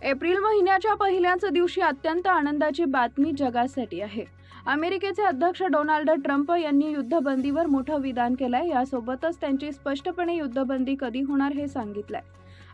April महिन्याच्या पहिल्याच दिवशी अत्यंत आनंदाची बातमी जगासाठी आहे। अमेरिकेचे अध्यक्ष डोनाल्ड ट्रम्प यांनी युद्धबंदीवर मोठं विधान केलंय। यासोबतच त्यांची स्पष्टपणे युद्धबंदी कधी होणार हे सांगितलंय।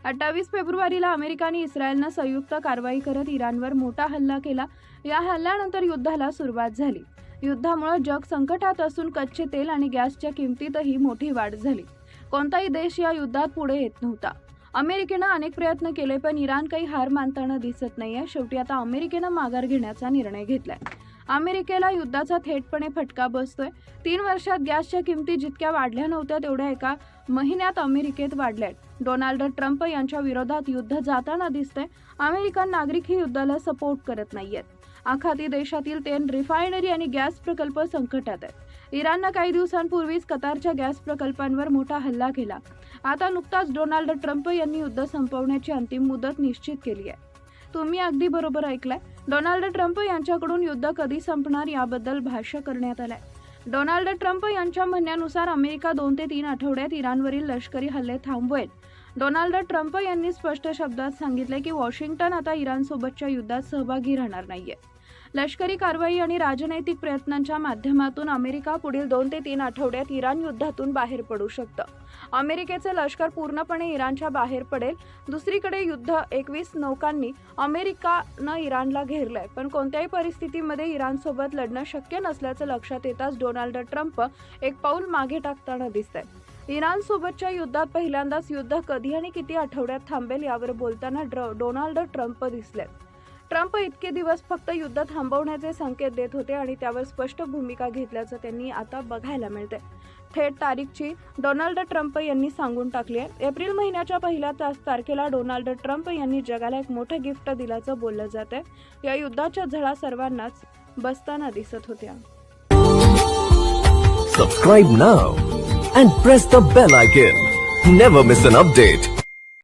28 फेब्रुवारीला अमेरिका आणि इस्रायलनं संयुक्त कारवाई करत इराणवर मोठा हल्ला केला। या हल्ल्यानंतर युद्धाला सुरुवात झाली। युद्धामुळे जग संकटात असून कच्चे तेल आणि गॅसच्या किमतीतही मोठी वाढ झाली। कोणताही देश या युद्धात पुढे येत नव्हता। अमेरिकेनं अनेक प्रयत्न केले, पण इराण काही हार मानताना दिसत नाहीये। शेवटी आता अमेरिकेनं माघार घेण्याचा निर्णय घेतलाय। अमेरिकेला युद्धाचा थेटपणे फटका बसतोय। 3 वर्षात गॅसच्या किमती जितक्या वाढल्या नव्हत्या तेवढ्या एका महिन्यात अमेरिकेत वाढल्यात। डोनाल्ड ट्रम्प यांच्या विरोधात युद्ध जाताना दिसतंय। अमेरिकन नागरिक ही युद्धाला सपोर्ट करत नाहीयेत। आखाती देशातील तेल रिफायनरी आणि गॅस प्रकल्प संकटात आहेत। इराणनं काही दिवसांपूर्वीच कतारच्या गॅस प्रकल्पांवर मोठा हल्ला केला। आता नुकताच डोनाल्ड ट्रम्प यांनी युद्ध संपवण्याची अंतिम मुदत निश्चित केली आहे। तुम्ही अगदी बरोबर ऐकलंय। डोनाल्ड ट्रम्प यांच्याकडून युद्ध कधी संपणार याबद्दल भाष्य करण्यात आलंय। डोनाल्ड ट्रम्प यांच्या म्हणण्यानुसार अमेरिका 2 ते 3 आठवड्यात इराणवरील लष्करी हल्ले थांबवेल। डोनाल्ड ट्रम्प यांनी स्पष्ट शब्दात सांगितले की वॉशिंग्टन आता इराणसोबतच्या युद्धात सहभागी राहणार नाहीये। लष्करी कारवाई आणि राजनैतिक प्रयत्नांच्या माध्यमातून अमेरिका पुढील 2 ते 3 आठवड्यात इराण युद्धातून बाहेर पडू शकतं। अमेरिकेचे लष्कर पूर्णपणे इराणच्या बाहेर पडेल। दुसरीकडे युद्ध 21 नौकांनी अमेरिकानं इराणला घेरलंय, पण कोणत्याही परिस्थितीमध्ये इराणसोबत लढणं शक्य नसल्याचं लक्षात येताच डोनाल्ड ट्रम्प एक पाऊल मागे टाकताना दिसतंय। इराणसोबतच्या युद्धात पहिल्यांदाच युद्ध कधी आणि किती आठवड्यात थांबेल यावर बोलताना डोनाल्ड ट्रम्प दिसले। ट्रम्प इतके दिवस फक्त युद्ध थांबवण्याचे संकेत देत होते आणि त्यावर स्पष्ट भूमिका घेतल्याचं त्यांनी आता बघायला मिळते। थेट तारीखची डोनाल्ड ट्रम्प यांनी सांगून टाकली आहे। एप्रिल महिन्याच्या पहिल्या तारखेला डोनाल्ड ट्रम्प यांनी जगाला एक मोठं गिफ्ट दिल्याचं बोललं जातंय। या युद्धाच्या झळा सर्वांनाच बसताना दिसत होत्या। Subscribe now and press the bell icon. Never miss an update.